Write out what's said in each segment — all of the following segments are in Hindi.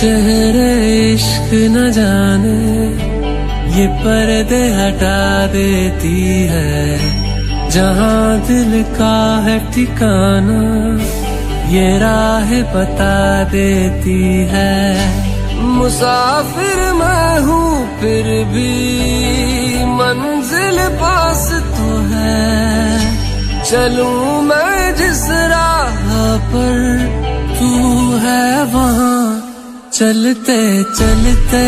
चेहरे इश्क न जाने ये पर्दे हटा देती है, जहाँ दिल का है ठिकाना ये राह बता देती है। मुसाफिर मैं हूँ फिर भी मंजिल पास तो है, चलूं मैं जिस राह पर तू है वहाँ। चलते चलते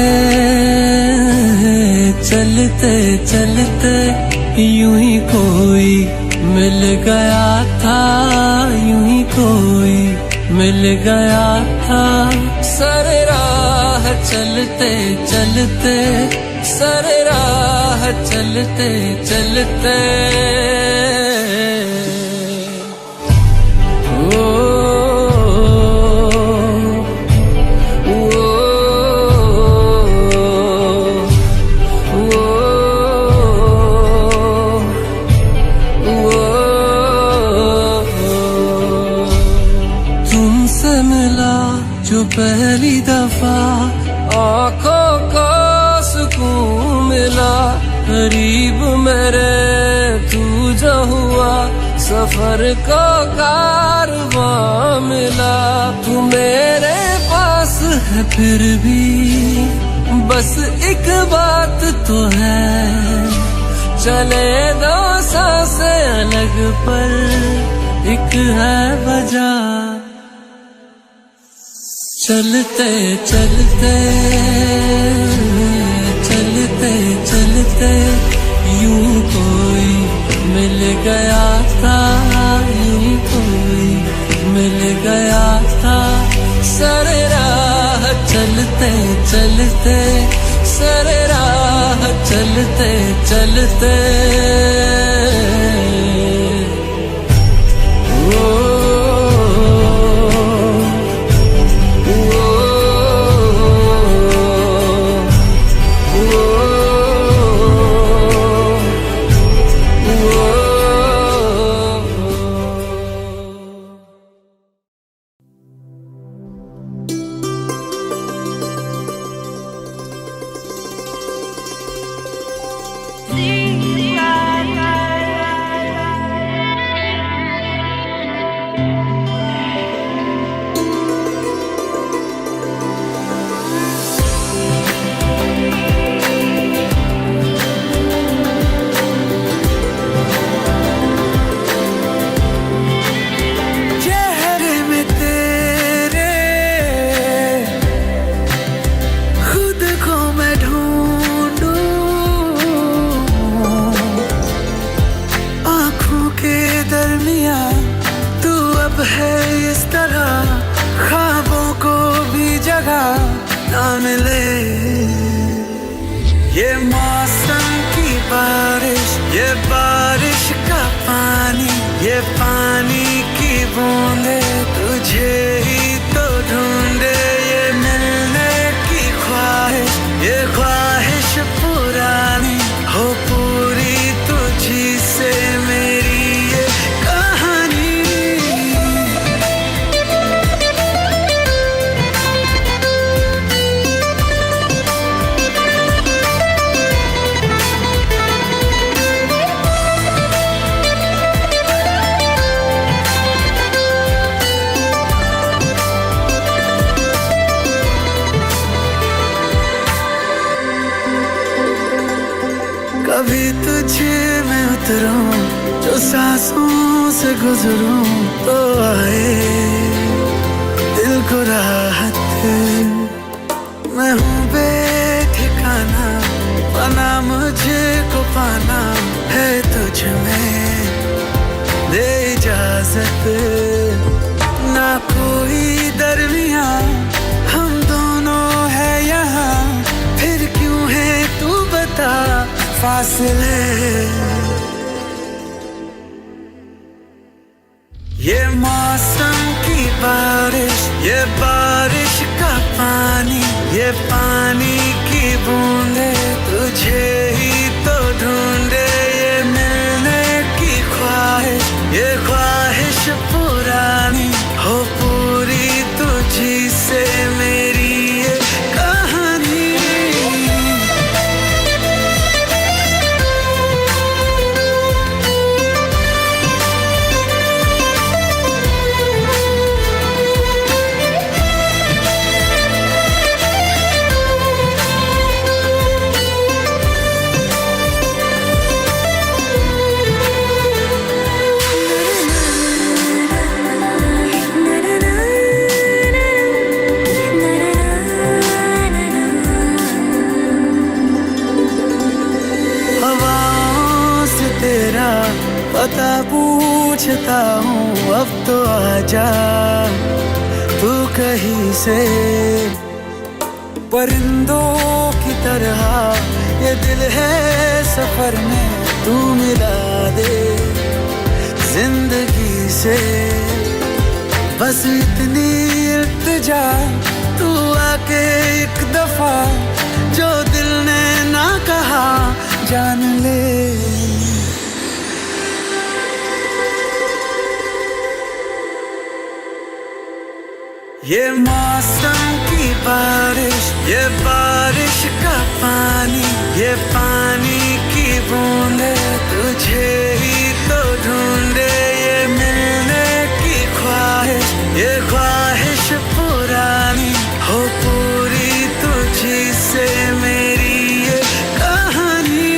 चलते चलते यूं ही कोई मिल गया था, यूं ही कोई मिल गया था। सरे राह चलते चलते, सरे राह चलते चलते पहली दफा आँखों को सुकून मिला, करीब मेरे तू जो हुआ, सफर को कारवां मिला। तू मेरे पास है फिर भी बस एक बात तो है, चले दो सांसें अलग पर एक है वजह। चलते चलते चलते चलते यूं कोई मिल गया था, यूं कोई मिल गया था। सरे राह चलते चलते, सरे राह चलते चलते ये मौसम की बारिश, ये बारिश का पानी, ये पानी की बूंदे तुझे ही तो ढूंढे। ये मिलने की ख्वाहिश, ये ख्वाहिश पुरानी हो पूरी तुझी से मेरी ये कहानी। कभी तुझे मैं उतरूं, जो सांसों से गुजरूं तो आए दिल को राहत। मैं हूँ बेठिकाना, पाना मुझे को पाना है तुझ में दे इजाजत। ना कोई दरमिया हम दोनों है यहाँ, फिर क्यों है तू बता फासले। ये मौसम की बारिश, ये बारिश का पानी, ये पानी की बूंदे तुझे ही तो ढूंढे। ये मिलने की ख्वाहिश, ये ख्वाहिश पुरानी हो पूरी तुझी से मेरी ये पता पूछता हूँ अब तो आजा तू कहीं से। परिंदों की तरह ये दिल है सफर में, तू मिला दे जिंदगी से। बस इतनी इल्तिजा तू आके एक दफा जो दिल ने ना कहा जान ले। ये मौसम की बारिश, ये बारिश का पानी, ये पानी की बूंदे तुझे ही तो ढूंढे। ये मिलने की ख्वाहिश, ये ख्वाहिश पुरानी हो पूरी तुझी से मेरी ये कहानी।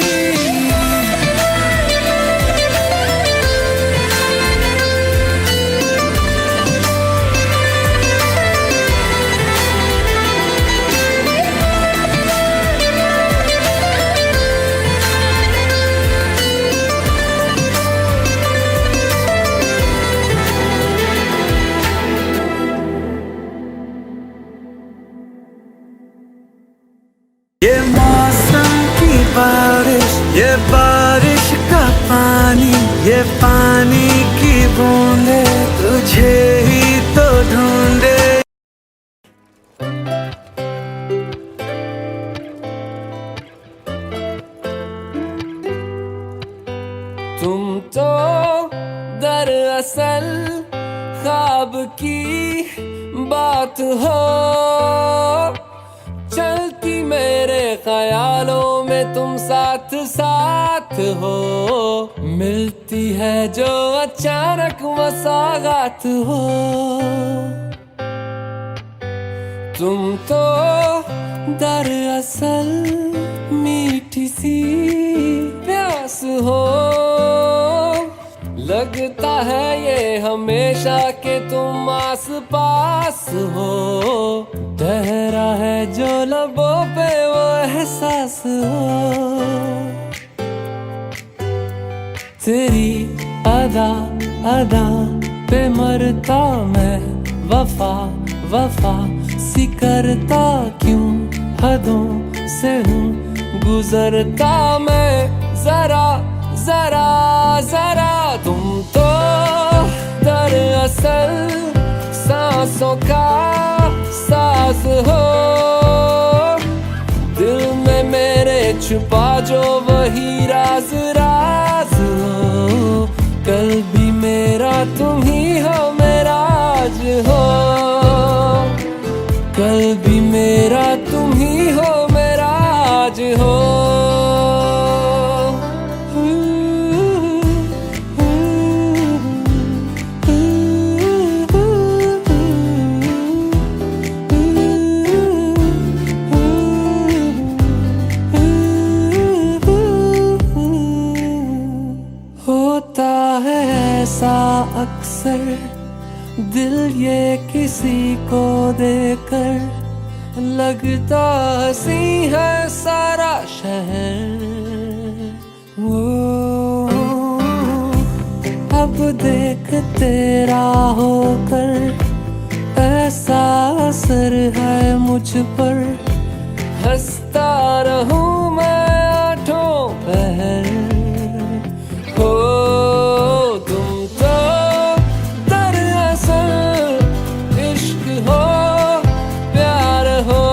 ये मौसम की बारिश, ये बारिश का पानी, ये पानी की बूंदे तुझे ही तो ढूंढे। तुम तो दरअसल ख्वाब की बात हो, चलती मेरे ख्यालों में तुम साथ साथ हो। मिलती है जो अचानक वो सौगात हो। तुम तो दरअसल मीठी सी प्यास हो, लगता है ये हमेशा के तुम आस पास हो। ठहरा है जो लबों पे वो एहसास हो। तेरी अदा अदा पे मरता मैं, वफा वफा सी करता क्यों हदों से हूँ गुजरता मैं। जरा जरा जरा तुम तो दरअसल सांसों का साज हो। दिल में मेरे छुपा जो वही राज राज हो। कल भी मेरा तुम ही हो, मेरा आज हो। कल भी मेरा तुम ही हो, मेरा आज हो। होता है ऐसा अक्सर दिल ये किसी को देकर, लगता हंसी है सारा शहर। वो अब देख तेरा होकर ऐसा असर है मुझ पर। हंसता रहूं मैं आठों पहर। हो तुम तो दरअसल इश्क हो, प्यार हो।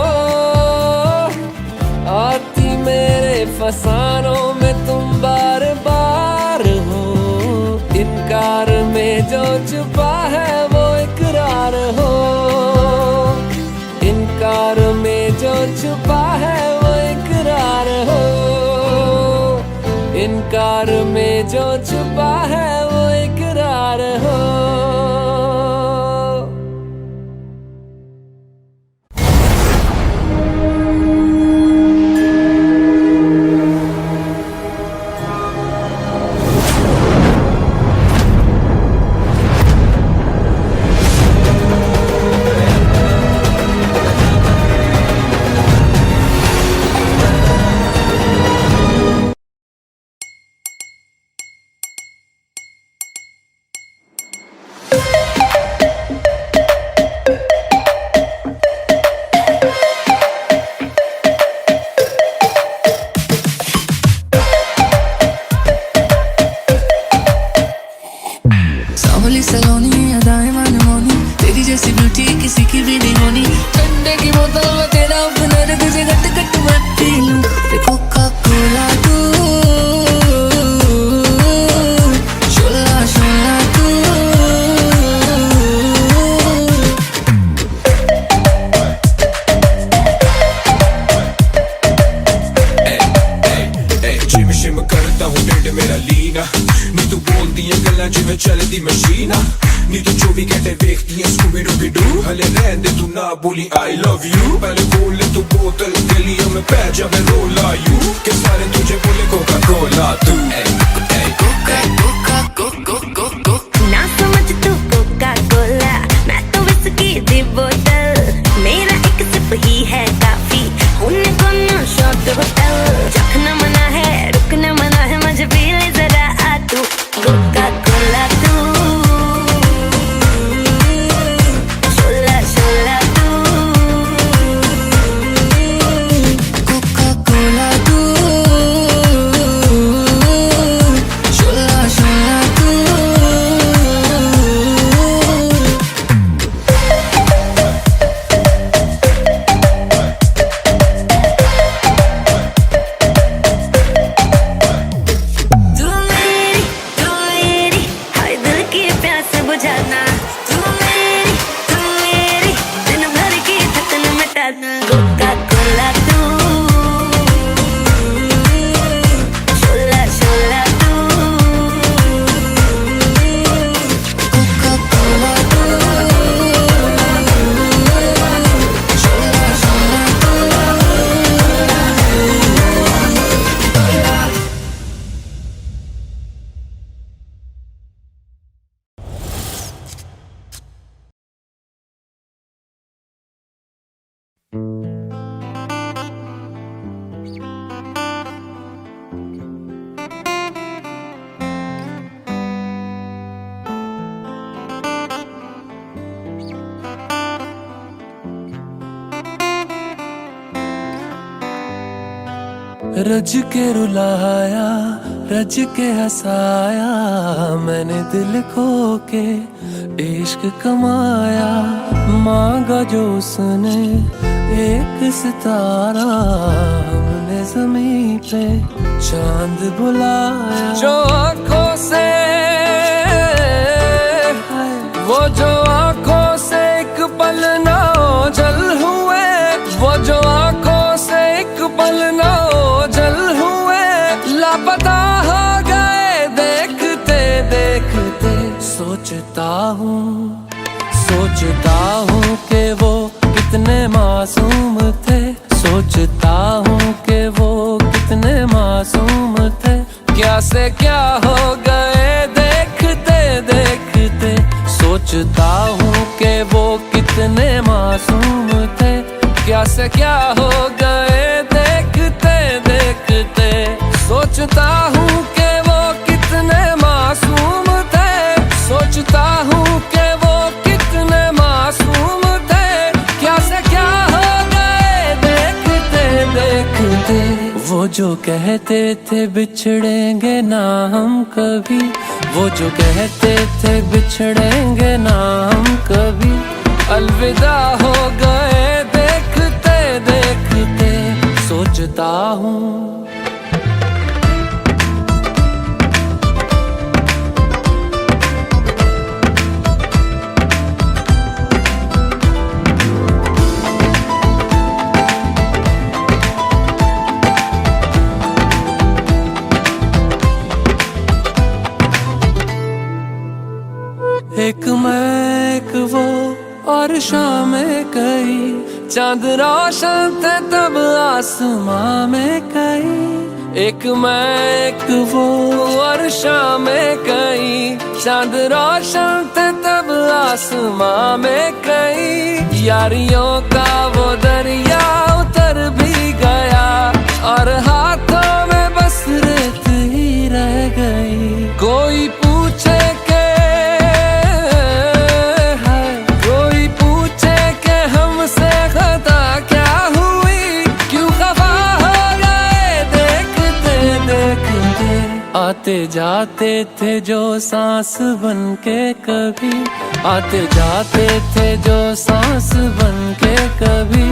आती मेरे फसानों में तुम बार बार हो। इनकार में जो छुपा है वो इकरार हो। इनकार में जो छुपा है वो इकरार हो। इनकार में जो छुपा है वो इकरार हो। दिल मेरा लीना नी तू बोलदी है गल्लां जिवें चलदी मशीना नी तू 24 घंटे देखती है स्कूबी डूबी डू हले रहन दे तू ना बोली आई लव यू पहले बोल ले तू बोतल गलियों में पै जावे रोला यू के सारे तुझे बोले कोका कोला तू ना समझ तू कोका कोला मैं तो विस्की दी बोतल मेरा एक सिप ही है काफी होने को ना शॉट होटल चखना मना है रुकना मना है मुझे पी ले जरा आ तू कोका कोला तू शोला शोला तू कोका कोला तू शोला शोला तू तू मेरी हाय दिल की प्यास बुझाना तू मेरी दिन भर की थकन मिटाना कोका कोला तू शोला शोला तू कोका कोला तू शोला शोला रज के रुलाया रज के हंसाया मैंने दिल खो के इश्क कमाया मांगा जो उसने एक सितारा हमने जमीन पे चांद बुलाया जो आंखों से वो जो आंखों से एक पल ना ओझल हुए वो जो आंखों से एक पल ना ओझल हुए लापता हो गए देखते देखते सोचता हूँ कि वो कितने मासूम थे सोचता हूँ कि वो कितने मासूम थे क्या से क्या हो गए देखते देखते सोचता हूँ कि वो कितने मासूम थे क्या से क्या हो गए देखते देखते सोचता हूँ कि वो कितने मासूम थे सोचता हूँ कि वो कितने मासूम थे क्या से क्या हो गए देखते देखते वो जो कहते थे बिछड़ेंगे ना हम कभी वो जो कहते थे बिछड़ेंगे ना हम कभी अलविदा हो गए देखते देखते सोचता हूँ एक मैं एक वो और शाम कई चांद रोशन थे तब आसमां में कई एक मैं एक वो और शाम कई चांद रोशन थे तब आसमां में कई यारियों का वो दरिया उतर भी गया और हाथों में बस रेत ही रह गई कोई पूछे आते जाते थे जो सांस बन के कभी आते जाते थे जो सांस बन के कभी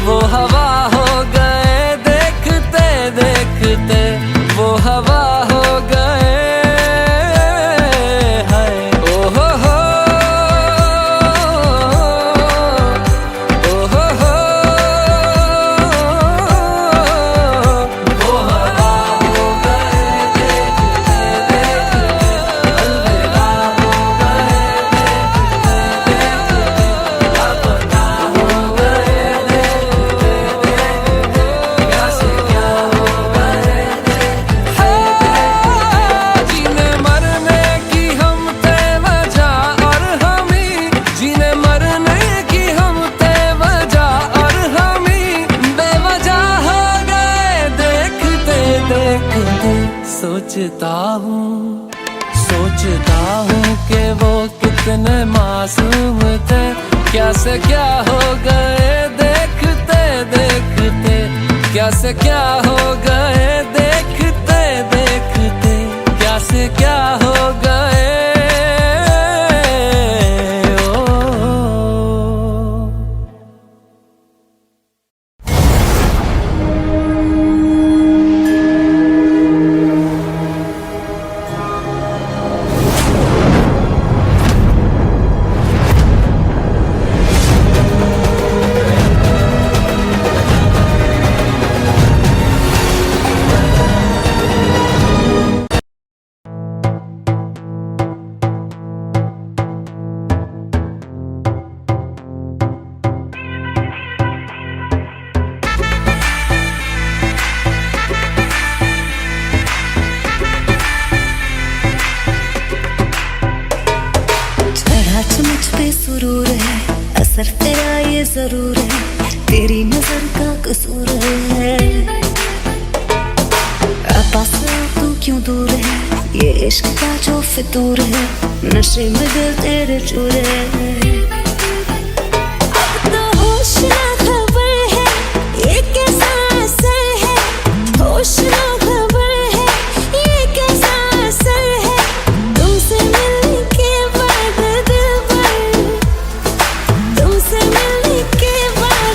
वो हवा हो गए देखते देखते वो हवा हो गए हाय ओ हो वो हवा हो गए सोचता हूँ कि वो कितने मासूम थे, क्या से क्या हो गए देखते देखते, क्या से क्या हो गए देखते देखते, क्या से क्या हो गए। मुझ पे सुरूर है, असर तेरा ये जरूर है, तेरी नजर का कसूर है। पास तू क्यों दूर है, ये इश्क का जो फितूर है, नशे में दिल तेरे चूर है। अब तो होश ना खबर है, ये कैसा असर है, होश ना खबर है, ये कैसा असर है, तुमसे मिलने के बाद तुमसे मिलने के बाद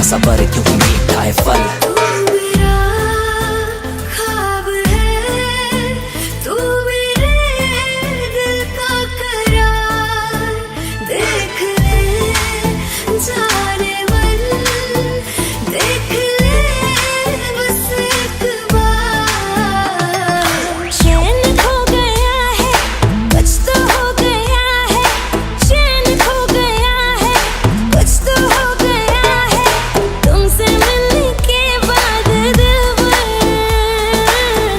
सबर क्योंकि मीठा है फल। तू मेरा ख्वाब है, तू मेरे दिल का करार, देख ले जाने मन, देख ले बस एक बार। चैन खो गया है, कुछ तो हो गया है, चैन खो गया है, कुछ तो हो गया है, तुमसे मिलने के बाद दिलबर,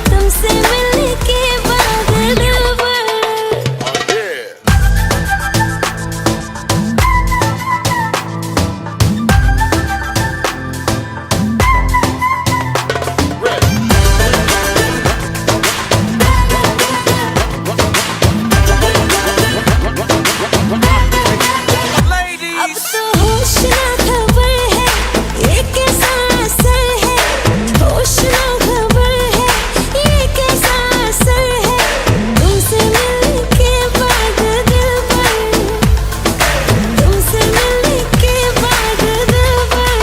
तुमसे मिलने के बाद दिलबर। अब तो होश ना खबर है, ये कैसा असर है, होश ना खबर है, ये कैसा असर है, तुमसे मिलने के बाद दिलबर, तुमसे मिलने के बाद दिलबर।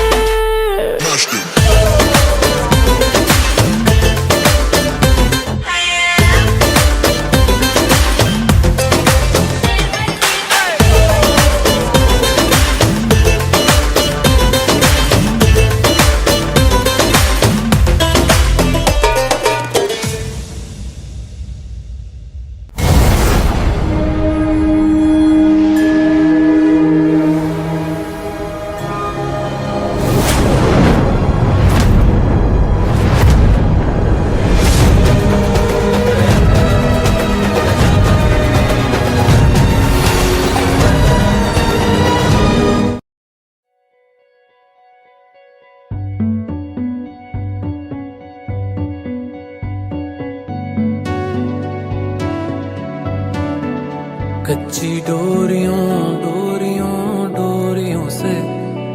कच्ची डोरियों डोरियों डोरियों से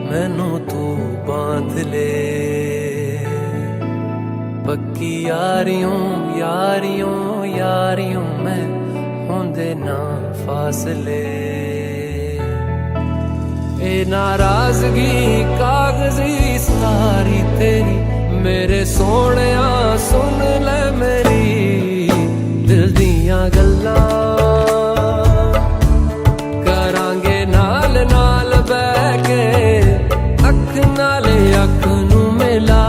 मैनू तू बांध ले, पक्की यारियों यारियों यारियों में होंदे ना फासले। ए नाराजगी कागजी सारी तेरी, मेरे सोहणिया सुन ले मेरी दिल दियां गल्लां, करांगे नाल नाल बैठ के, अख नाले अख नू मिला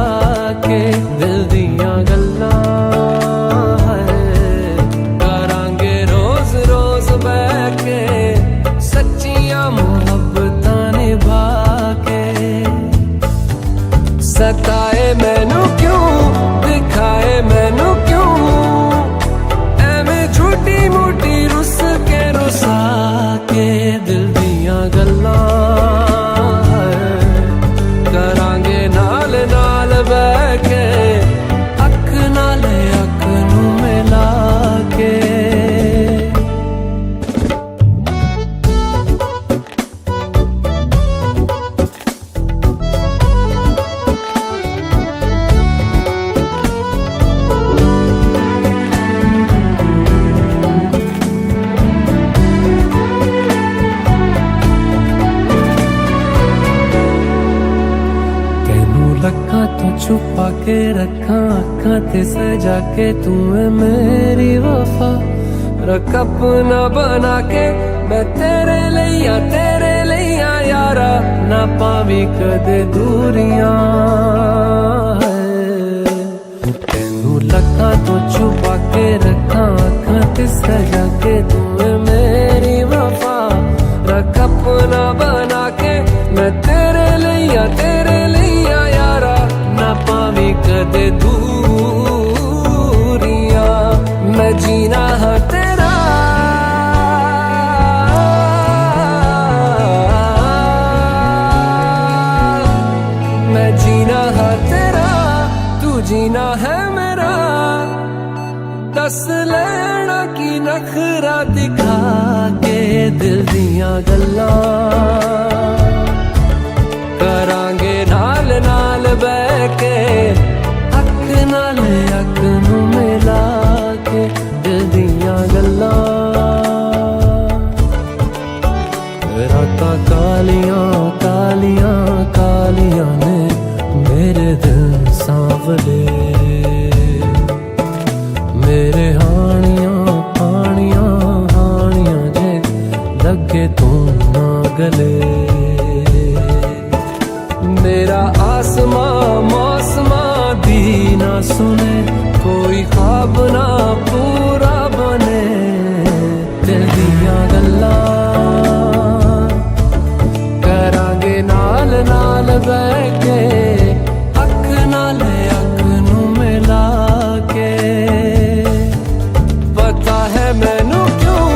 के, दिल दियां गल्लां करांगे रो छुपा के रखा अखा ते सजा के तू है मेरी वफा। रख अपना बना के मैं तेरे लिया यारा, ना पावी कदे दूरियां। तेनू लखा तो छुपा के रखा अखा ते सजा के तू है मेरी वफा। रख अपना बना के मैं तेरे लिया यारा, ना पावी कदे दूरियां। मैं जीना है तेरा, मैं जीना है तेरा, तू जीना है मेरा। दस लेना की नखरा दिखा के दिल दियां गल्लां करांगे नाल नाल बह के। अख नाल अख नू मिला के दिल दियां गल्लां। रातां कालियां कालियां कालियां ने मेरे दिल सांवले। मेरे हानियां हानियां हानियां जे लगे तू ना गले। मेरा आसमां मौसमां दी ना सुने, कोई ख्वाब ना पूरा बने। दिल दियां गल्लां करांगे नाल नाल बह के। अख नाल अख नू मिला के। पता है मैनू क्यों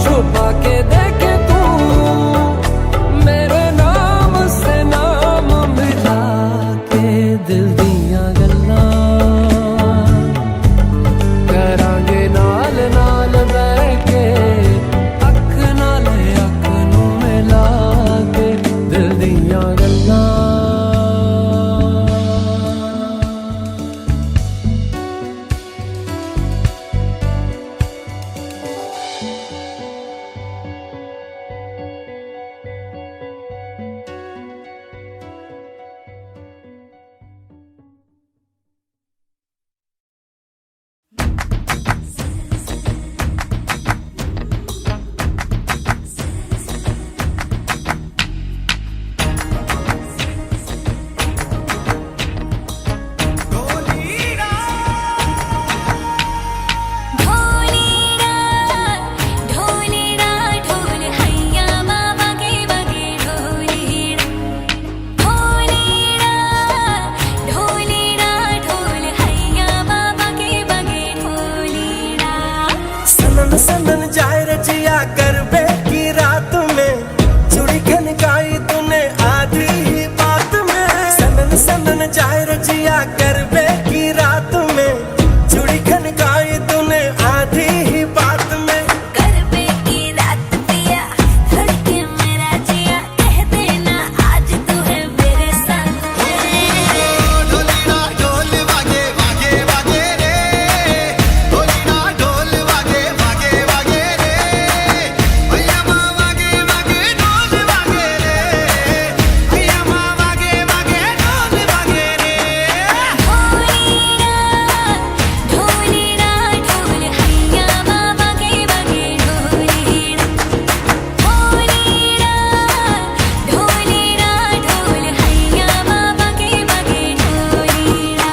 छुपा के देखे तू मेरे नाम से नाम मिला के। दिल दियां गल्लां करांगे नाल नाल बह के। अख नाल अख नू मिला के दिल दियां गल्लां। सनन जाए रजिया गरबे की रात में, चूड़ी खनकाई तूने आधी ही बात में। सनन सनन जाए रजिया गरबे की रात में, चूड़ी खनकाई तूने आधी ही बात में। गरबे की रात पिया धड़के मेरा जिया, कह देना आज तू है मेरे साथ। ढोलीना ढोल वागे वागे वागे रे, ढोलीना ढोल वागे वागे वागे रे। भैया माँ वागे वागे ढोल वागे रे, भैया माँ वागे वागे ढोल वागे रे। ढोलीना ढोल हैया बाबा के बगे ढोलीना। ढोलीना ढोल हैया बाबा के बगे ढोलीना।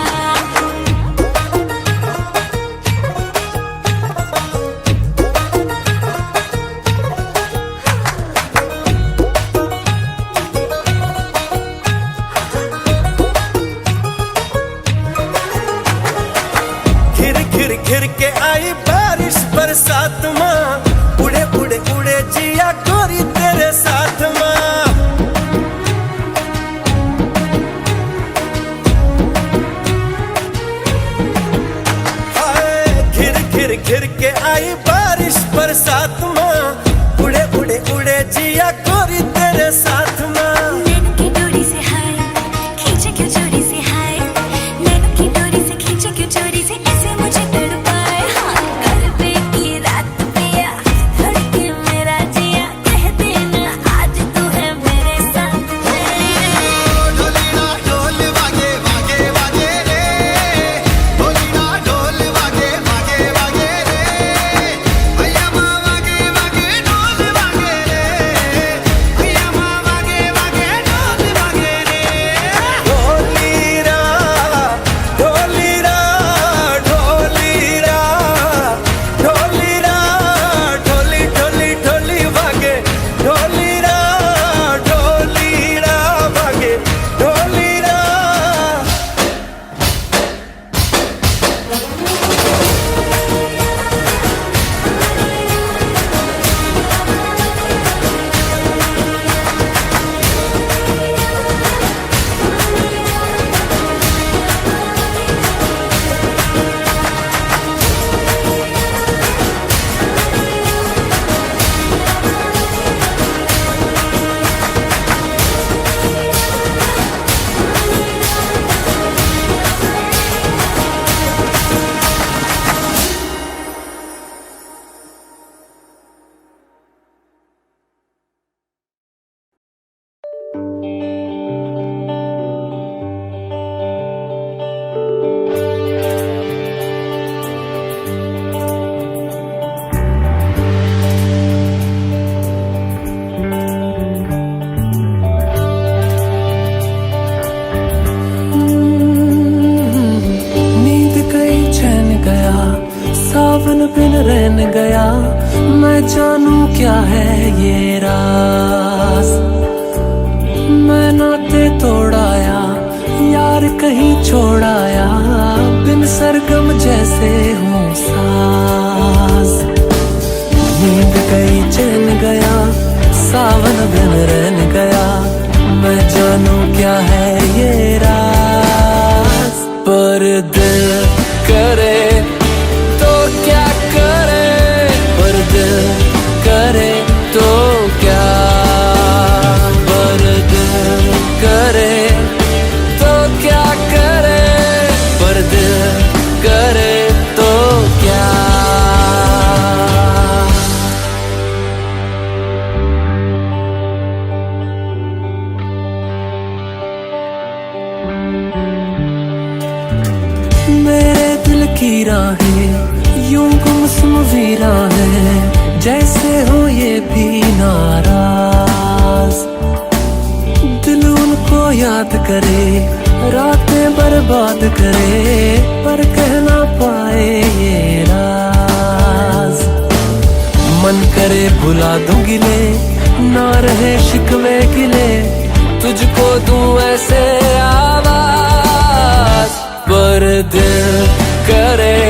घिर घिर घिर के आई बारिश बरसात माँ, उड़े उड़े उड़े जिया गोरी तेरे साथ माँ। हाय घिर घिर घिर के आई बारिश बरसात माँ, उड़े उड़े उड़े जिया गोरी तेरे साथ माँ। नैनों की डोरी से हाय खींचे क्यों चोरी से हाय, नैनों की डोरी से खींचे क्यों चोरी से ऐसे मुझे तड़पाए। हाँ गरबे की रात पिया धड़के मेरा जिया, कह देना आज तू है मेरे साथ। ढोलीना ढोल वागे वागे वागे क्या है ये राज। मैं नाते तोड़ाया यार कहीं छोड़ाया, बिन सरगम जैसे हूँ साज। नींद गई चैन गया सावन दिन रहन गया, मैं जानू क्या है ये राज। पर दिल करे तो क्या करे, पर दिल करे तो क्या, पर दिल करे तो क्या करे, पर दिल करे तो क्या। मेरे दिल की राहें यूं गुमसुम वीरा है, जैसे हो ये भी नाराज। दिल उनको याद करे रातें बर्बाद करे, पर कह ना पाए ये राज। मन करे भुला दूं गिले, ना रहे शिकवे गिले, तुझको दूं ऐसे आवाज। पर दिल करे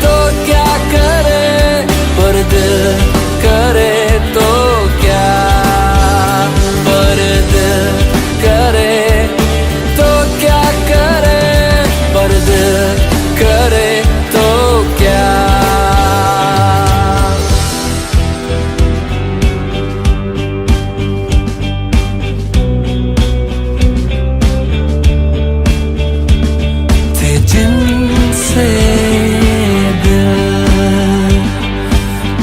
तो क्या करे, पर दिल करे तो क्या, पर दिल करे तो क्या करे, पर दिल करे तो क्या। जिनसे दिल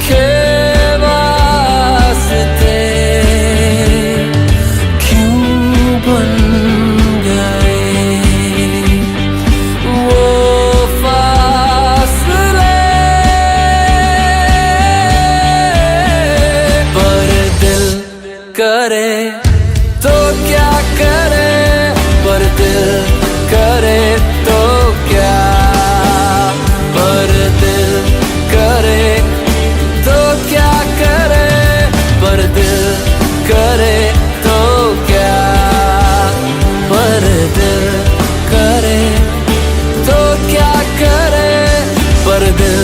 के वास्ते क्यों बन गए वो फासले। पर दिल करे तो क्या करे, पर दिल करे तो क्या, पर दिल करे तो क्या करे, पर दिल करे तो क्या, पर दिल करे तो क्या करे, पर दिल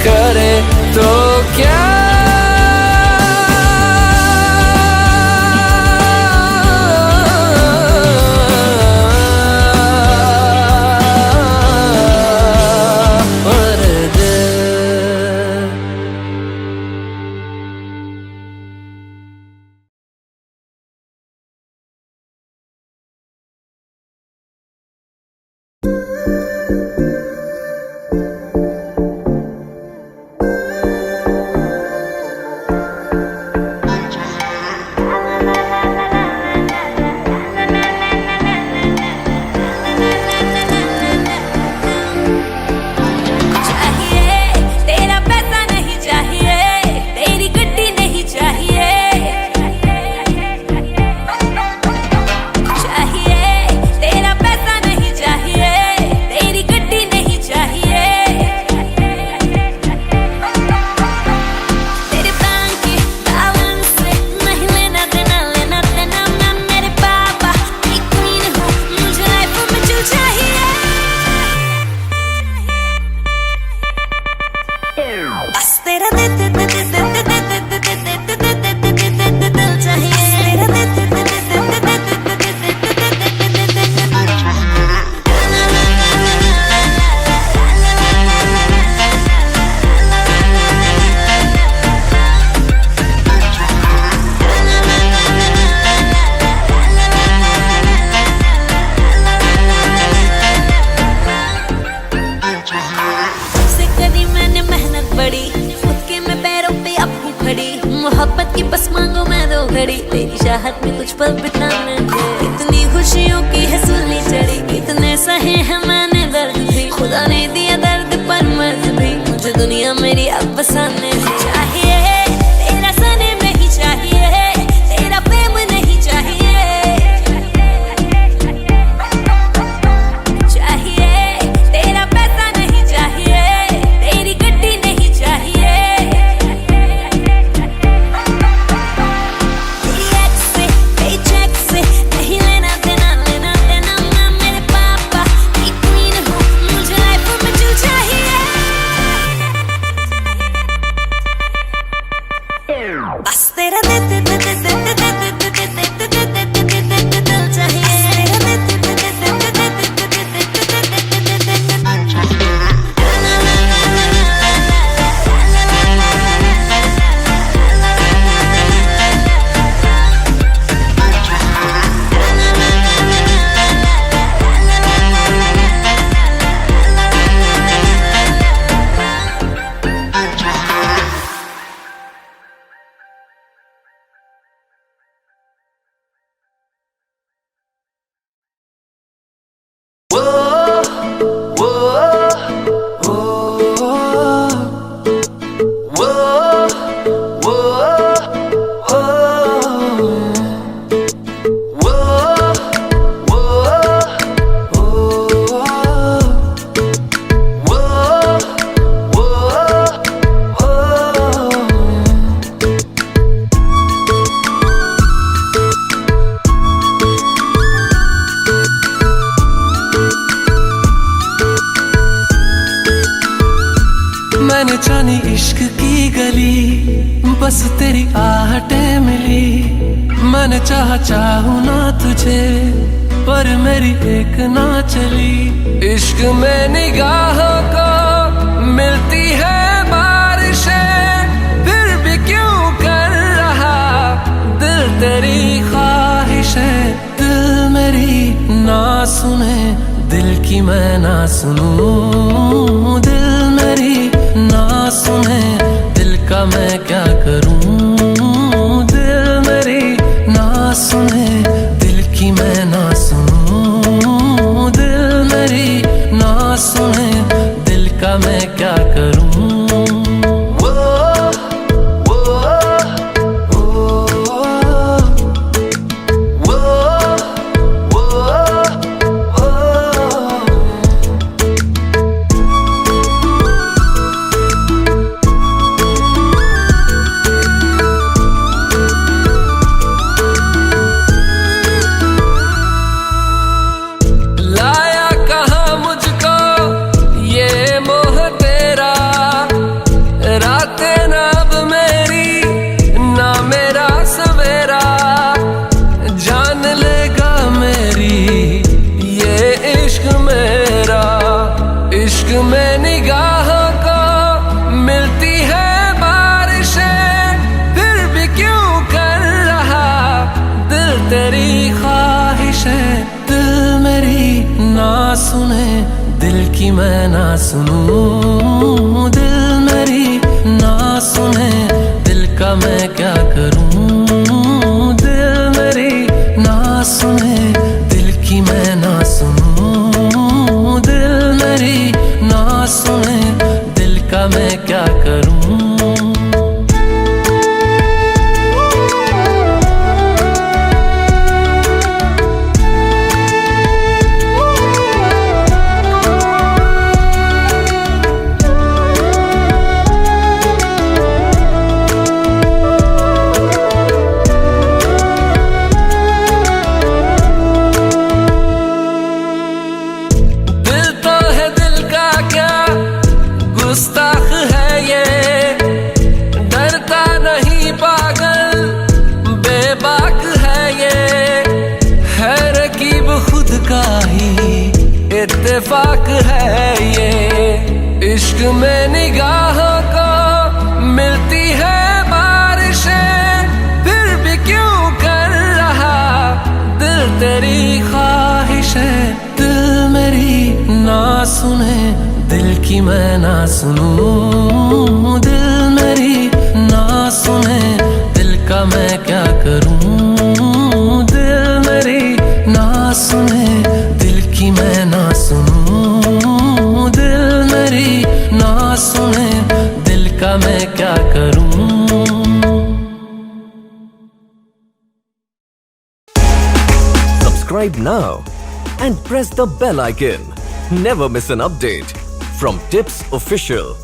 करे तो क्या। मोहब्बत की बस मांगो मैं दो घड़ी, तेरी चाहत में कुछ पल बिताने दे। इतनी खुशियों की है सुली चढ़ी, इतने सहे हैं मैंने दर्द भी, खुदा ने दिया दर्द पर मर्द भी, मुझे दुनिया मेरी अब बसाने दे। चाहिए तेरा सने में ही चाहिए, तेरा प्रेम नहीं चाहिए, चाहिए तेरा पैसा नहीं चाहिए, तेरी गड्डी नहीं चाहिए, बस तेरा दे दे दे दे दे दे दे दे दे दे दे दे दे दे दे दे दे दिल चाहिए तेरा दे दे दे दे दे दे दे दे दे दे दे दे दे मैंने जानी इश्क की गली, बस तेरी आहटें मिली। मैंने चाहूं ना तुझे, पर मेरी एक ना चली। इश्क में निगाहों को मिलती है बारिशें, फिर भी क्यों कर रहा दिल तेरी ख्वाहिशें। दिल मेरी ना सुने, दिल की मैं ना सुनूं। दिल मेरी ना सुने, दिल का मैं क्या करूं। दिल मेरी ना सुने, दिल की मैं ना सुनूं। दिल मेरी ना सुने, दिल का मैं क्या करूं। इश्क में निगाहों को मिलती है बारिशें, फिर भी क्यों कर रहा दिल तेरी ख्वाहिशें। दिल मेरी ना सुने, दिल की मैं ना सुनूं। दिल मेरी ना सुने, दिल का मैं क्या करूं। दिल मेरी ना सुने, दिल की मैं ना सुनूं। दिल मेरी ना सुने, दिल का मैं क्या करूं। गुस्ताख है ये, डरता नहीं पागल, बेबाक है ये। है रकीब खुद का ही इत्तेफाक है ये। इश्क में निगाहों को मिलती है बारिशें, फिर भी क्यों कर रहा दिल तेरी ख्वाहिशें। दिल मेरी ना सुने, दिल की मैं ना सुनूं। दिल मेरी ना सुने, दिल का मैं क्या करूं। दिल मेरी ना सुने, दिल की मैं ना सुनूं। दिल मेरी ना सुने, दिल का मैं क्या करूं। Subscribe now and press the bell icon. Never miss an update from Tips Official.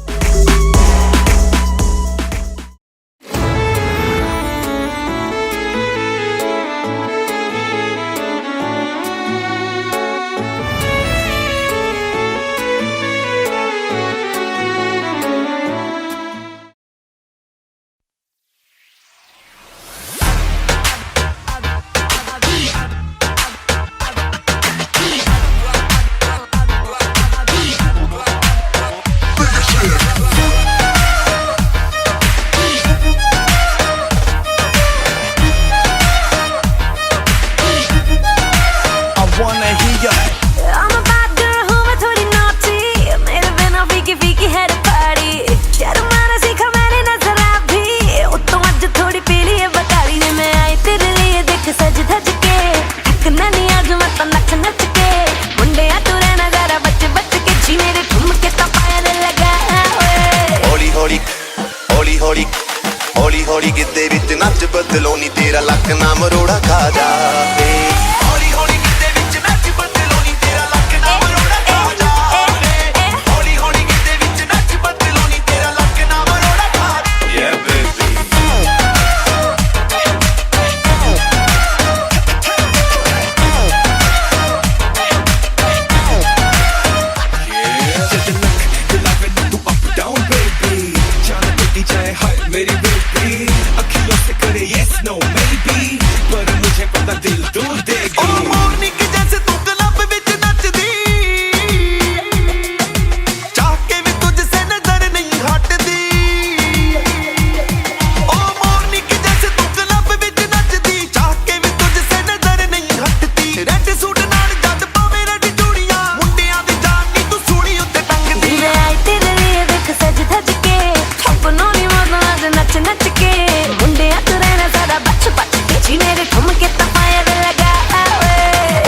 ਹੌਲੀ ਗਿੱਧੇ ਵਿੱਚ ਨੱਚ ਬਦਲੋ ਨੀ ਤੇਰਾ ਲੱਕ ਨਾ ਮਰੋੜਾ ਖਾ ਜਾਵੇ ਹੌਲੀ ਹੌਲੀ ਗਿੱਧੇ ਵਿੱਚ ਨੱਚ ਬਦਲੋ ਨੀ ਤੇਰਾ ਲੱਕ ਨਾ ਮਰੋੜਾ ਖਾ ਜਾਵੇ ਹੌਲੀ ਹੌਲੀ ਗਿੱਧੇ ਵਿੱਚ ਨੱਚ ਬਦਲੋ ਨੀ ਤੇਰਾ ਲੱਕ ਨਾ ਮਰੋੜਾ ਖਾ ਜਾਵੇ yeah baby मेरी बेटी अखियों से करे yes no maybe पर मुझे पता दिल दूर देगी ओ मॉर्निंग जैसे तू क्लब विच नचदी चाह के भी तुझसे नजर नहीं हटदी ओ मॉर्निंग जैसे तू क्लब विच नचदी चाह के भी तुझसे नजर नहीं हटदी रेड सूट नाल जद पावे रेड चूड़ियां मुंडियां दी जान नी तू सूड़ी उत्ते टंगदी मैं आई तेरे लिए देख सज धज के अपनों नी नच नच के मुंडे तू रहना सारा बच बच के जी मेरे ठुमके ता फायर लगा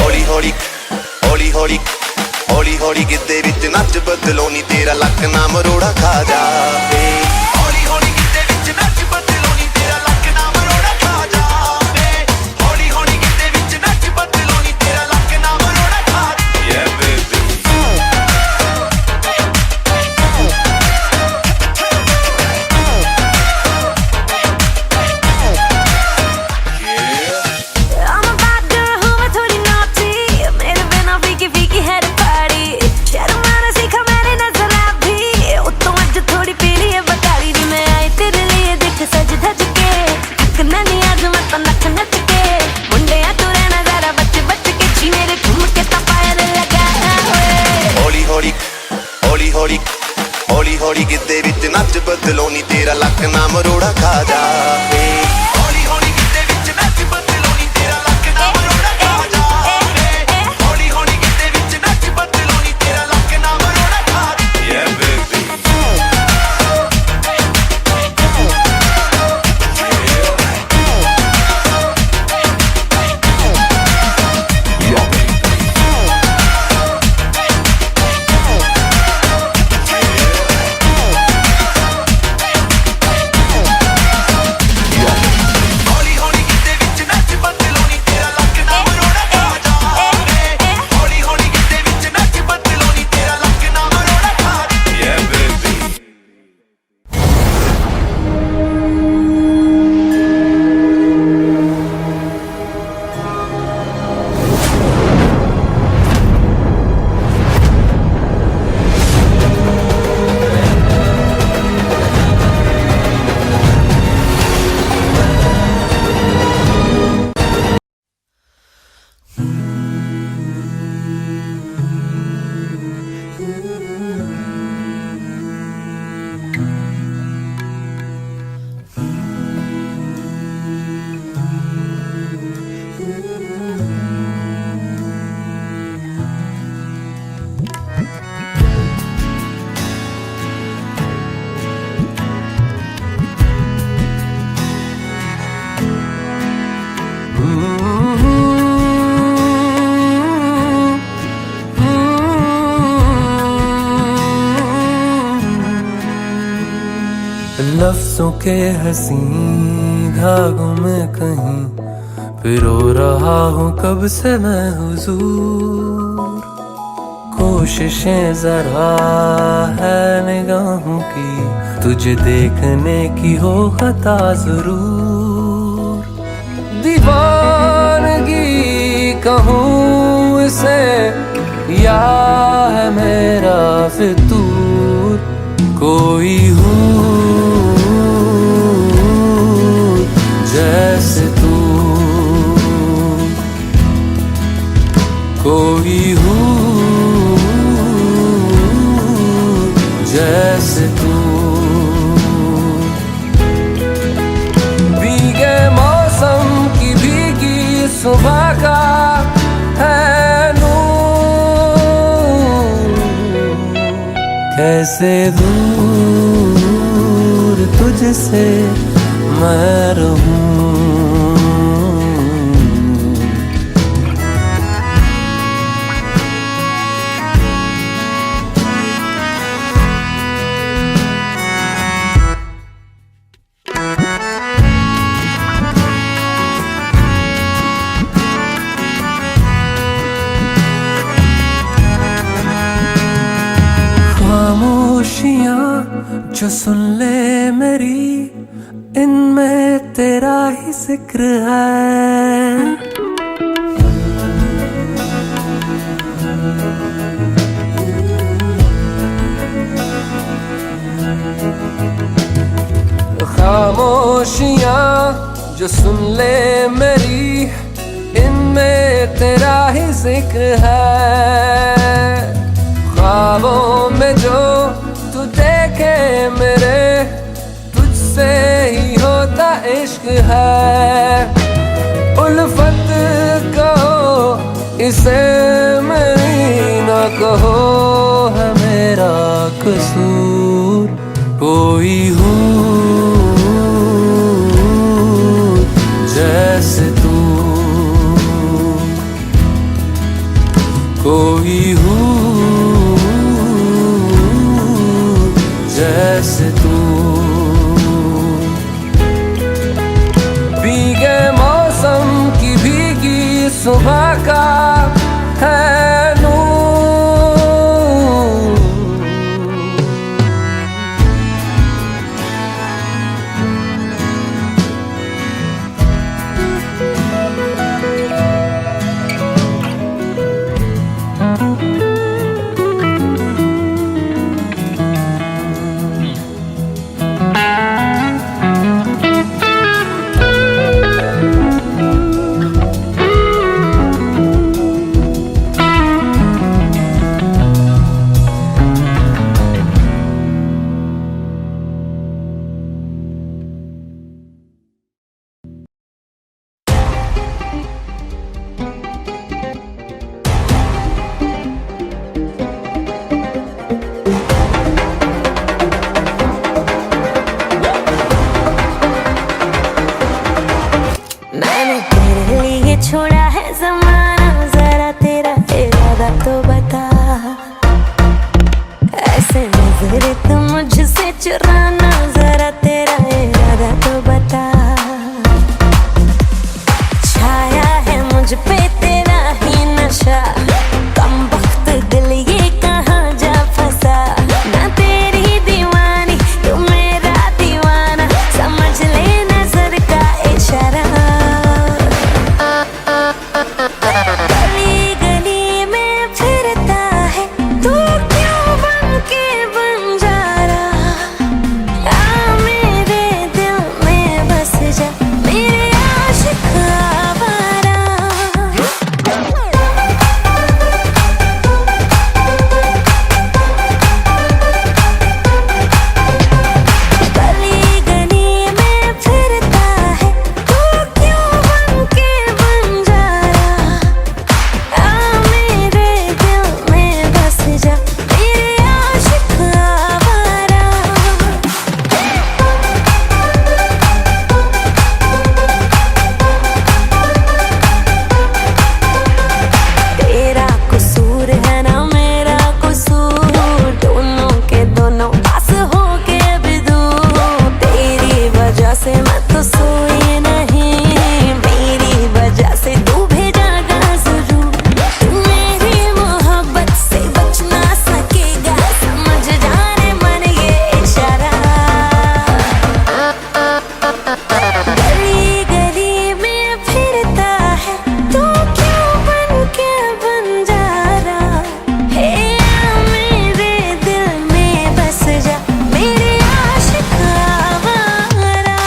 हौली हौली हौली हौली हौली हौली गिद्दे विच नच बदलो नी तेरा लक ना मरोड़ा खा जावे हौली हौली गिद्दे विच नच बदलो नी तेरा लक ना मरोड़ा खा जावे हौली हौली गिद्दे विच नच बदलो नी तेरा लक ना मरोड़ा खा जावे yeah baby I'm a bad girl हूँ मैं थोड़ी naughty मेरे बिना फीकी फीकी है पार्टी शर्माना सीखा मैंने नजर भी उत्तों आज थोड़ी पीली है बताड़ी नी मैं आई तेरे लिए देख सज धज के थकना नहीं आज मत नच नच के मुंडे तू रहना जरा बच बच के जी मेरे ठुमके ता फायर लगा हौली हौली हौली हौली हौली हौली गिद्दे विच नच बदलो नी तेरा लक ना मरोड़ा खा जावे हौली हौली गिद्दे विच नच बदलो नी तेरा लक ना मरोड़ा खा जावे हौली हौली गिद्दे विच नच बदलो नी तेरा लक ना मरोड़ा खा जावे yeah baby हौली हौली गिद्दे विच नच बदलो नी तेरा लक ना मरोड़ा खा जावे हौली हौली गिद्दे विच नच बदलो नी तेरा लक ना मरोड़ा खा जावे yeah baby लफ्जों के हसी धागों में कहीं पिरो रहा हूँ कब से मैं हुजूर कोशिशें जरा है निगाहों की तुझे देखने की हो खता जरूर दीवानगी कहूँ इसे या है मेरा फितूर कोई हूँ जैसे तू कोई हूँ जैसे तू भीगे मौसम की भीगी सुबह का है नूर कैसे दूर तुझसे मैं रहूं जो सुन ले मेरी, इनमें तेरा ही जिक्र है। खामोशियां जो सुन ले मेरी, इनमें तेरा ही जिक्र है। ख्वाबों में जो तू देखे मेरे, तुझसे ही होता इश्क है। उल्फत कहो इसे मेरी ना कहो, है मेरा कसूर कोई हो जैसे तू, कोई हो जैसे तू। भीगे मौसम की भीगी सुबह का है नूर, मैंने तेरे लिए छोड़ा है ज़माना, जरा तेरा इरादा तो बता। ऐसे नजरे तुम मुझसे चुराना, जरा तेरा इरादा तो बता। छाया है मुझ पे तेरा ही नशा, कम वक्त दिल ये कहाँ जा फंसा। मैं तेरी दीवानी तू मेरा दीवाना, समझ ले नजर का इशारा। गली गली में फिरता है तू, क्यों बन के बंजारा। आ मेरे दिल में बस जा, मेरे आशिक आवारा। गली गली में फिरता है तू, क्यों बन के बंजारा। आ मेरे दिल में बस जा, मेरे आशिक आवारा। तेरा कसूर है ना मेरा कसूर, दोनों के दोनों पास हो के भी दूर। तेरी वजह से मैं तो सोई नहीं, मेरी वजह से तू भेजागा जरूर। तू मेरी मोहब्बत से बच ना सकेगा, समझ जाने मन ये इशारा। गली गली में फिरता है तू, क्यों बन के बंजारा। हे आ मेरे दिल में बस जा, मेरे आशिक आवारा।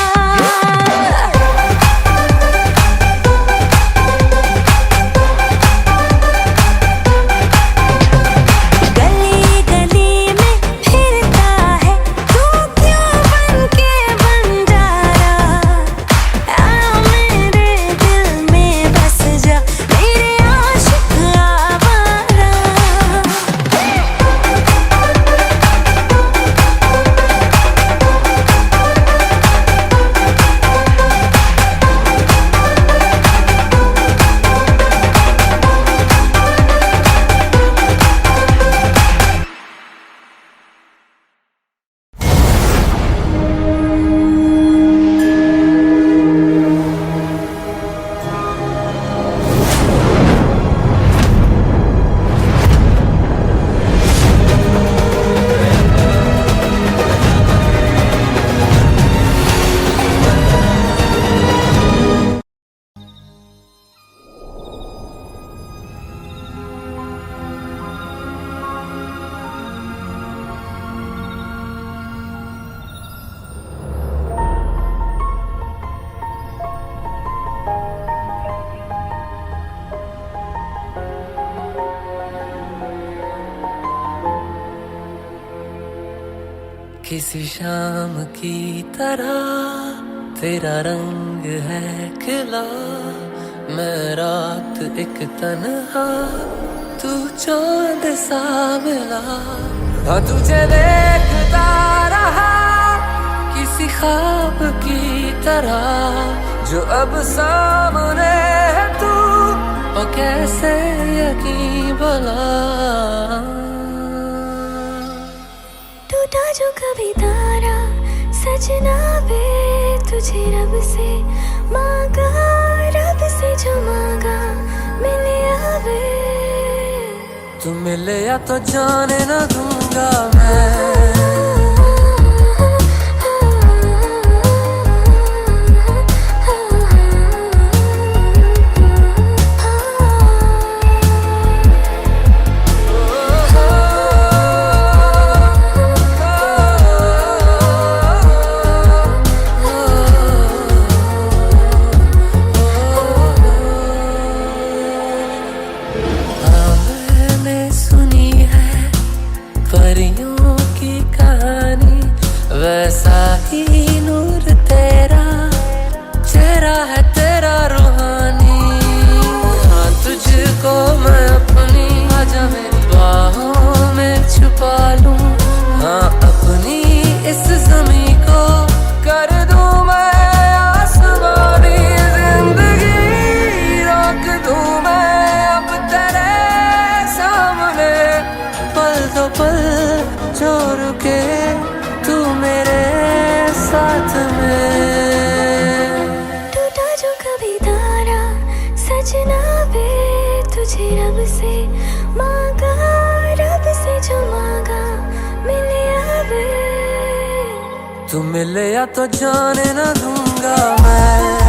किसी शाम की तरह तेरा रंग है खिला, मैं रात एक तन्हा तू चांद सा मिला। हाँ तुझे देखता रहा किसी ख्वाब की तरह, जो अब सामने है तू और कैसे यकीन भला। टूटा जो कभी तारा सजना वे तुझे रब से मांगा, रब से जो मांगा मिले आवे। तू मिले या तो जाने न दूंगा मैं। परियों की कहानी वैसा ही नूर तेरा, चेहरा है तेरा रूहानी। हाँ तुझको मैं अपनी आजा मेरी बाहों में छुपा लूं। हाँ अपनी इस ज़मीं को कर दूं मैं आसमानी, जिंदगी रोक दूं मैं अब तेरे सामने। पल दो पल जो रुके तू मेरे साथ में। टूटा जो कभी तारा सजना वे तुझे रब से मांगा, रब से जो मांगा मिले आवे। तू मिले या तो जाने न दूंगा मैं।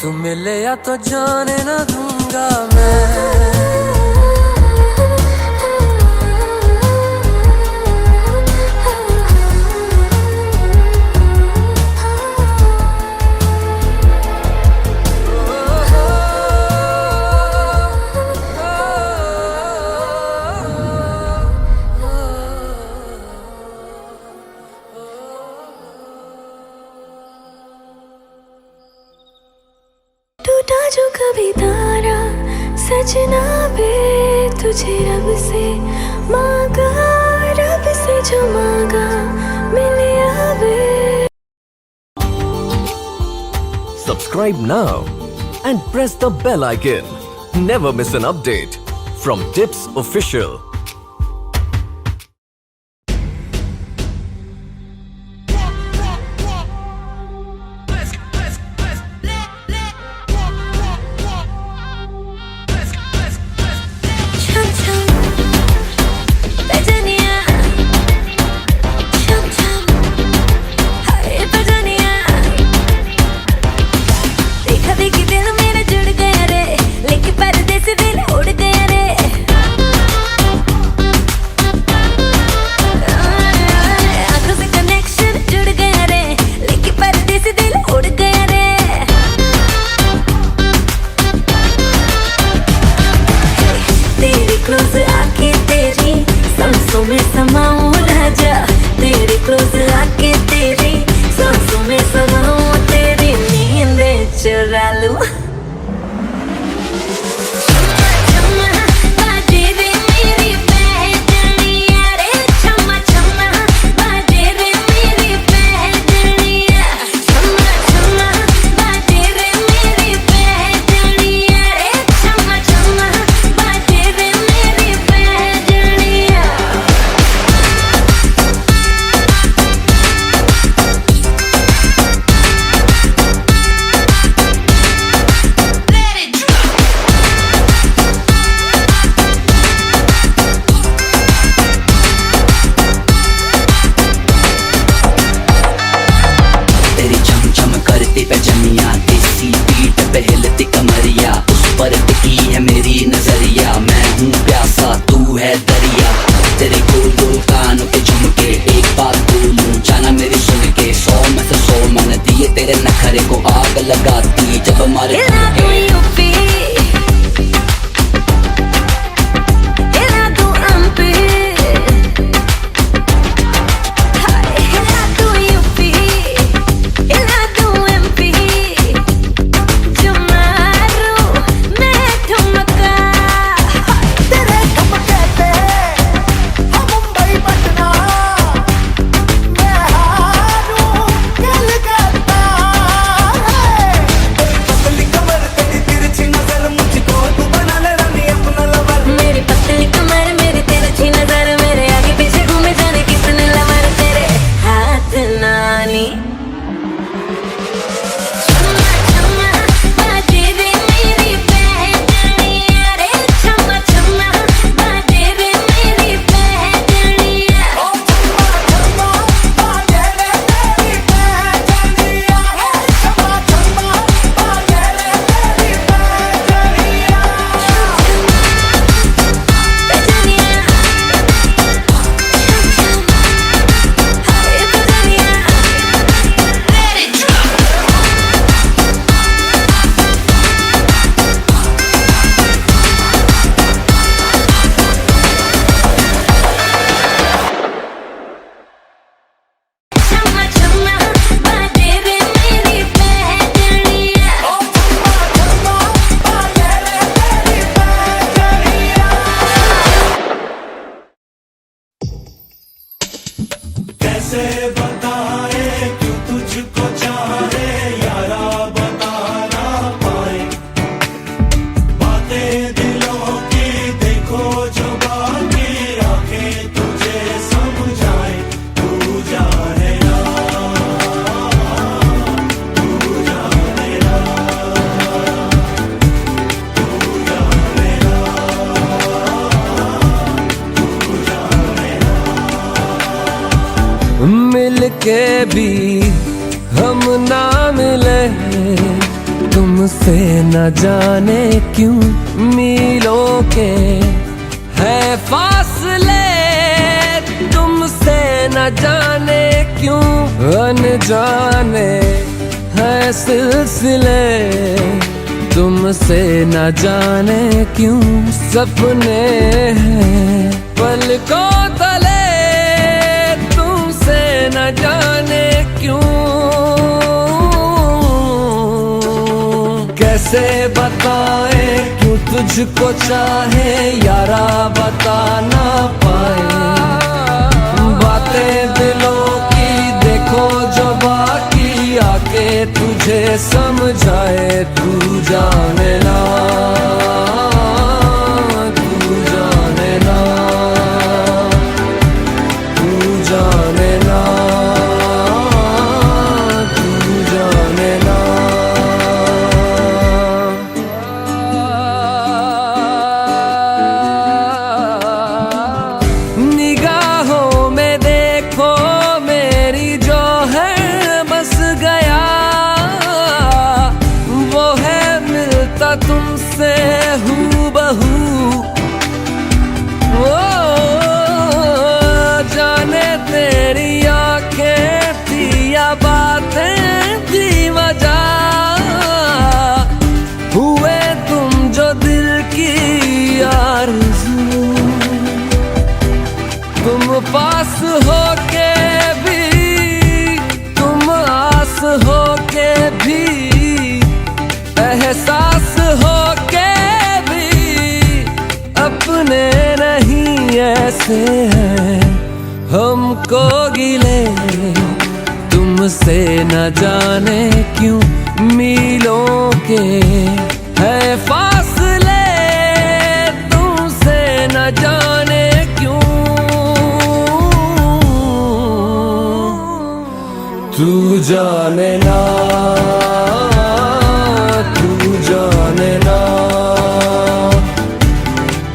तू मिले या तो जाने न दूंगा मैं। टूटा जो कभी तारा सजना वे तुझे रब से मांगा, रब से जो मांगा मिले आवे। Subscribe now and press the bell icon. Never miss an update from Tips Official. लूं पैजनिया देसी बीट पे हिलती कमरिया उस पर टिकी है मेरी नजरिया मैं हूँ प्यासा तू है दरिया तेरे गोलों कानों के झुमके एक बात बोलूं जाना मेरी सुन के 100 में से 100 मन दिए तेरे नखरे को आग लगाती जब हमारे मिल के भी हम ना मिले तुमसे न जाने क्यों मीलों के है फासले तुमसे न जाने क्यों अनजाने है सिलसिले तुमसे न जाने क्यों सपने हैं पलकों तले न जाने क्यों कैसे बताए क्यों तुझको चाहे यारा बता ना पाए बातें दिलों की देखो जो बाकी आके तुझे समझाए तू जाने ना तुमसे हूबहू ओ जाने तेरी आंखें थी या बातें थी मजा हुए तुम जो दिल की आरज़ू तुम पास हो के भी तुम आस हो के भी एहसास हो के भी अपने नहीं ऐसे हैं हमको गिले तुमसे न जाने क्यों मीलों के है फासले तुमसे न जाने क्यों तू जाने ना तू जाने ना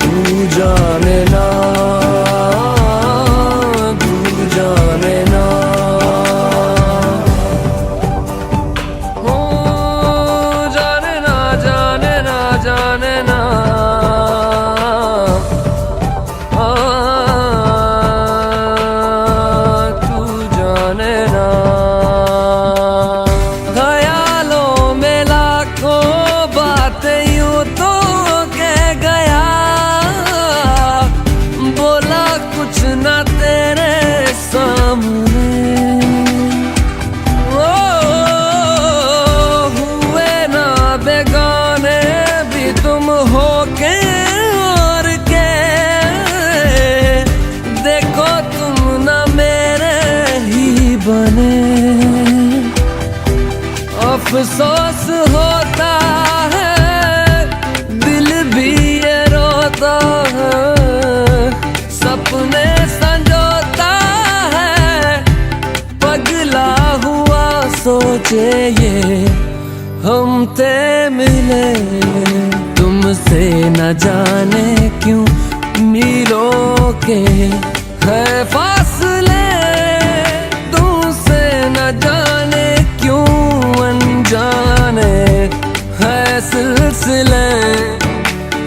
तू जाने ना तू जाने ना ओ जाने ना जाने ना जाने ना तू जाने ना ख्यालों में लाखों बातें यूं तो कह गया बोला कुछ ना तेरे सामने ओ हुए ना बेगाने भी तुम हो के और के देखो तुम ना मेरे ही बने अफसोस होता है दिल भी ये रोता है सपने संजोता है पगला हुआ सोचे ये हम ते मिले तुमसे न जाने क्यों मीलों के है फासले तुमसे न जाने क्यों अनजाने है सिलसिले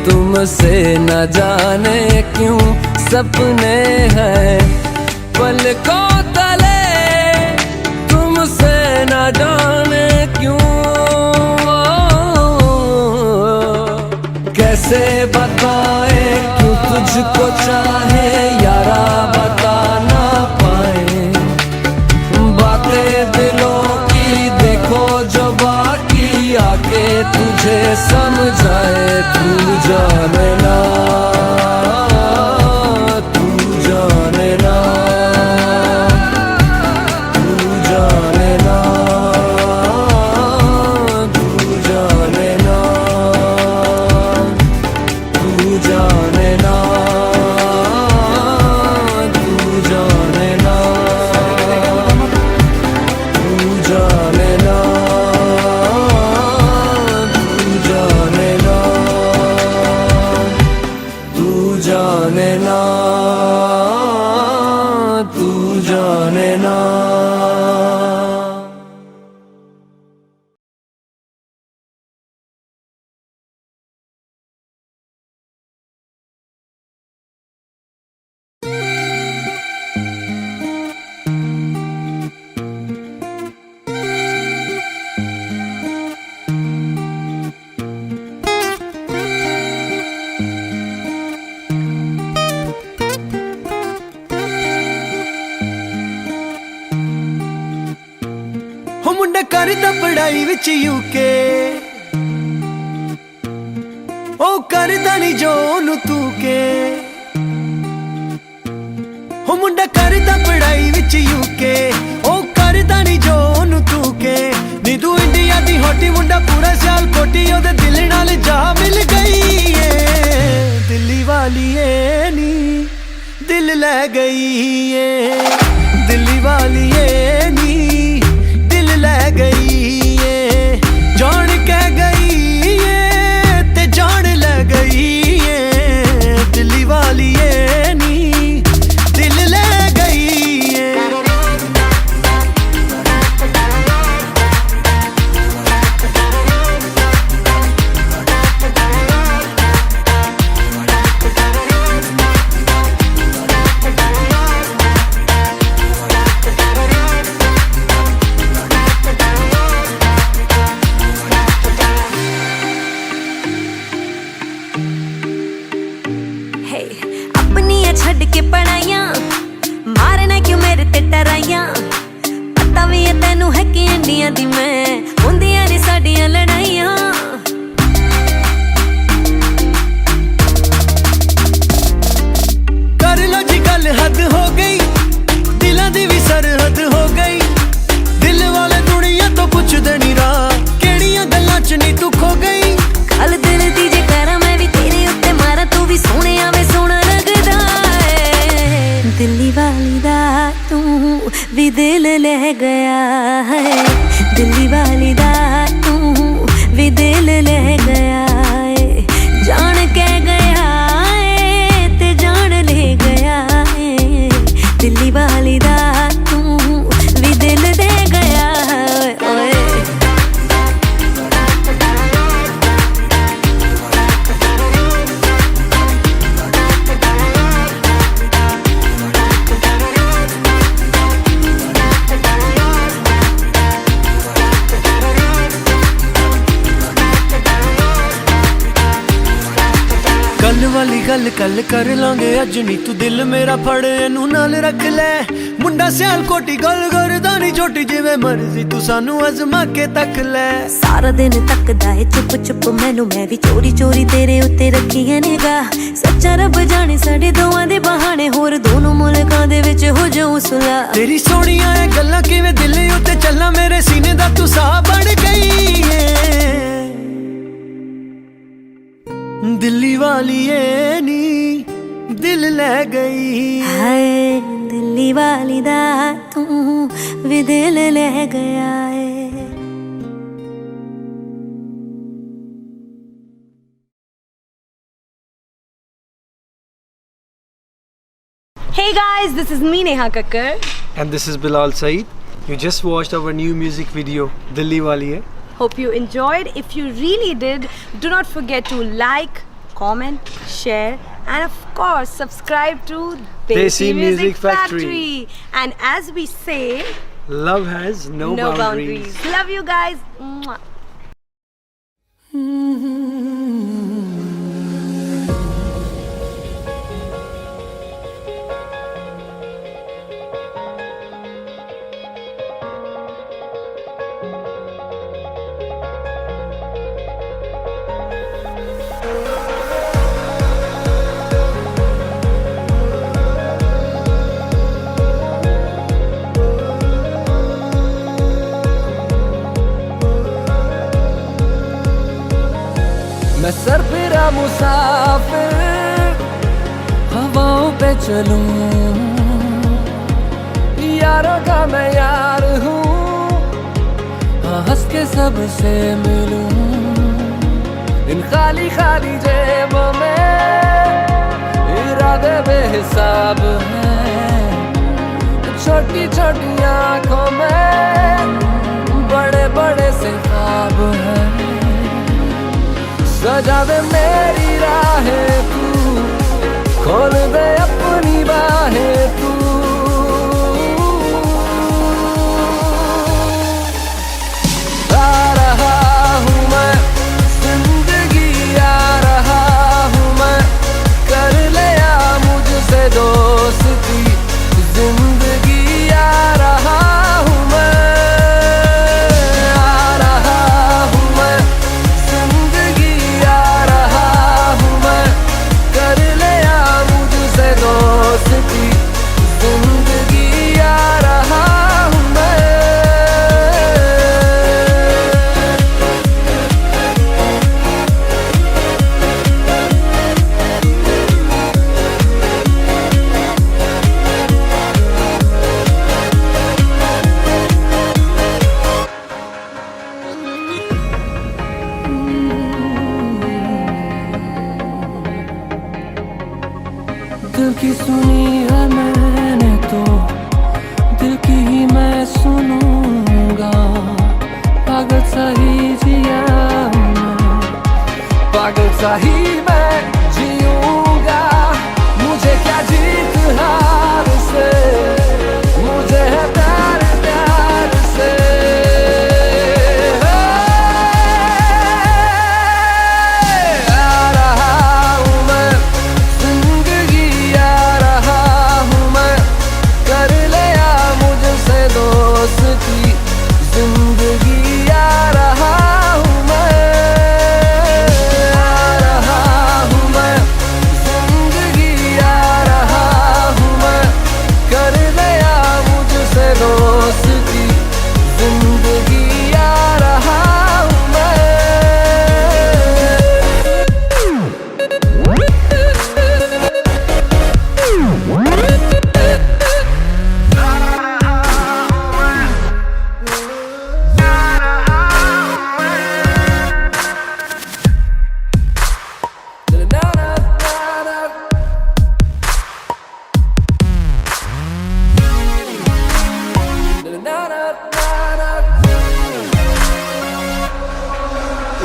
तुमसे न जाने क्यों सपने हैं पलकों तले तुमसे न जाने क्यों कैसे बताए क्यों तुझको चाहे यारा बता ना पाए बातें दिलों की देखो जो बाकी आके तुझे समझाए तू जाने ना तू जाने ना तू जाने ना तू जाने ना तू जाने ना तू जाने ना तू जाने ना तू जाने ना तू जाने ना ਹੋ ਮੁੰਡਾ ਕਰਦਾ ਪੜਾਈ ਵਿੱਚ ਯੂਕੇ ਉਹ ਕਰਦਾ ਨਹੀਂ ਜੋ ਉਹਨੂੰ ਤੂੰ ਕੇ ਹੋ ਮੁੰਡਾ ਕਰਦਾ ਪੜਾਈ ਵਿੱਚ ਯੂਕੇ ਉਹ ਕਰਦਾ ਨਹੀਂ ਜੋ ਉਹਨੂੰ ਤੂੰ ਕੇ ਨੀ ਤੂੰ ਇੰਡੀਆ ਦੀ ਹੋਟੀ ਮੁੰਡਾ ਪੂਰਾ ਸਾਲ ਕੋਟੀ ਉਹਦੇ ਦਿਲ ਨਾਲ ਜਾ ਮਿਲ ਗਈ ਏ ਦਿੱਲੀ ਵਾਲੀ ਏ ਨੀ ਦਿਲ ਲੈ ਗਈ ਏ ਦਿੱਲੀ ਵਾਲੀ ਏ ਨੀ ਲੈ ਗਈ ਏ ਜਾਣ ਕੇ ਗਈ ਏ ਤੇ ਜਾਣ ਲੈ ਗਈ ਏ ਦਿੱਲੀ ਵਾਲੀ ਏ ਨੀ ਦਿਲ ਲੈ ਗਈ ਏ गल कल कर लांगे अज नी तू दिल मेरा फड़ एनू नाल रख ले मुंडा सियाल कोटी गल करदा नी छोटी जिवें मर्जी तू सानू अजमा के तक ले सारा दिन तकदा है चुप चुप मैनू मैं भी चोरी चोरी तेरे उत्ते रखी है निगाह सच्चा रब जाने साडे दोवां दे बहाने होर दोनों मुल्कां दे विच हो जाऊं सुलह तेरी सोहणियां ए गल्लां किवें दिल उत्ते चलना मेरे सीने दा तू साह बन गई है दिल्ली वाली ए नी दिल ले गई हाय दिल्ली वाली दा तू भी दिल ले गया है Hey guys, this is me Neha Kakkar. And this is Bilal Saeed. You just watched our new music video, Dilli Wali Hai. Hope you enjoyed. If you really did, do not forget to like, comment, share and of course subscribe to Desi Music Factory. And as we say, Love has no boundaries. Love you guys. Mwah. मैं सरफिरा मुसाफिर हवाओं पे चलूं यारों का मैं यार हूँ हंस के सबसे मिलूं इन खाली खाली जेबों में इरादे बेहिसाब हैं छोटी छोटी आंखों में बड़े बड़े से ख्वाब हैं सजा दे मेरी राहें तू खोल दे अपनी बाहें तू आ रहा हूँ मैं जिंदगी आ रहा हूँ मैं कर लिया मुझसे दोस्ती जिंदगी आ रहा हूँ मैं आ रहा हूँ मैं जिंदगी आ रहा हूँ मैं कर लिया मुझसे दोस्ती जिंदगी आ रहा हूँ मैं दिल की सुनी है मैंने तो दिल की ही मैं सुनूंगा पागल सा ही जिया हूँ मैं पागल सा ही मैं जीऊंगा मुझे क्या जीत हार से मुझे है प्यार प्यार से आ रहा हूँ मैं जिंदगी आ रहा हूँ मैं कर लिया मुझसे दोस्ती जिंदगी आ रहा हूँ मैं आ रहा हूँ मैं जिंदगी आ रहा हूँ मैं कर लिया मुझसे दोस्ती जिंदगी आ रहा हूँ मैं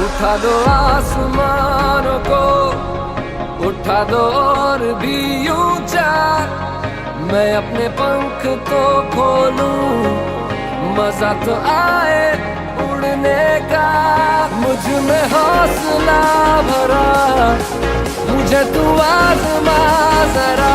उठा दो आसमानों को उठा दो और भी ऊंचा मैं अपने पंख तो खोलूं मजा तो आए उड़ने का मुझ में हौसला भरा मुझे मुझे तू आज़मा जरा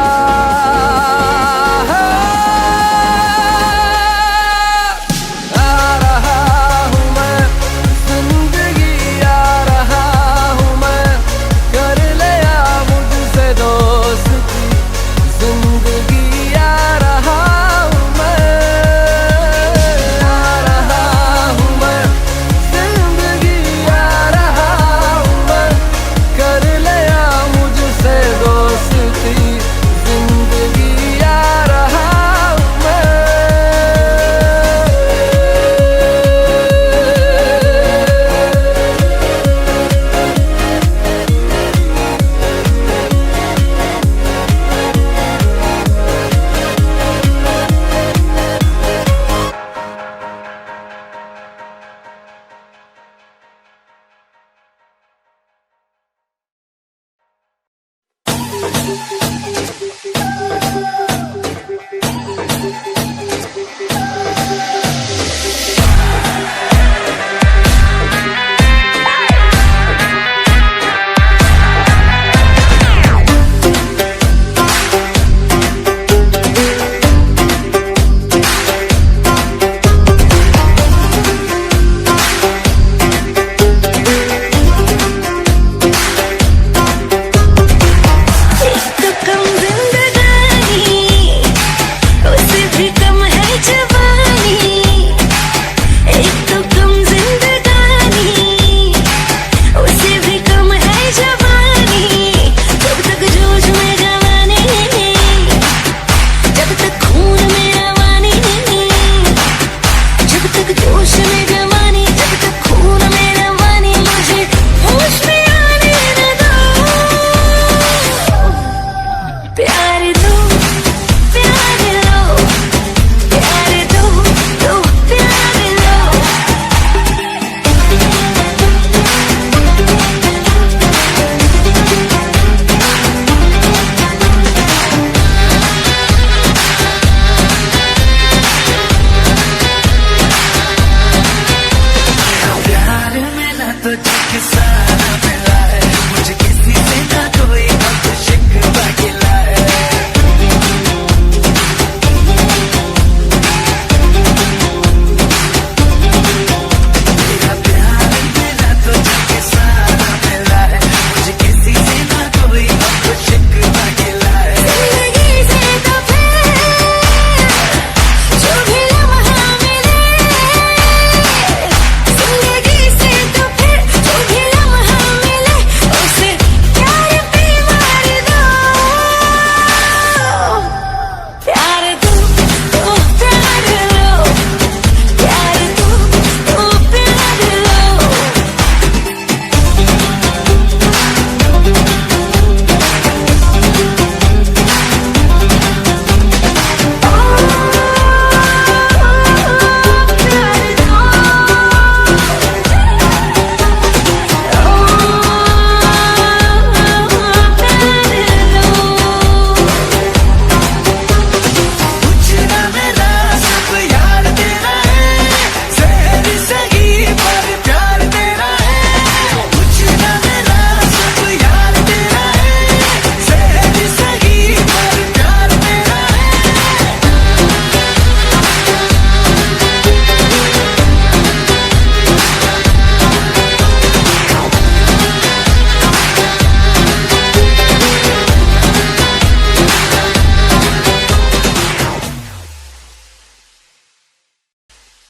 तुझे सारा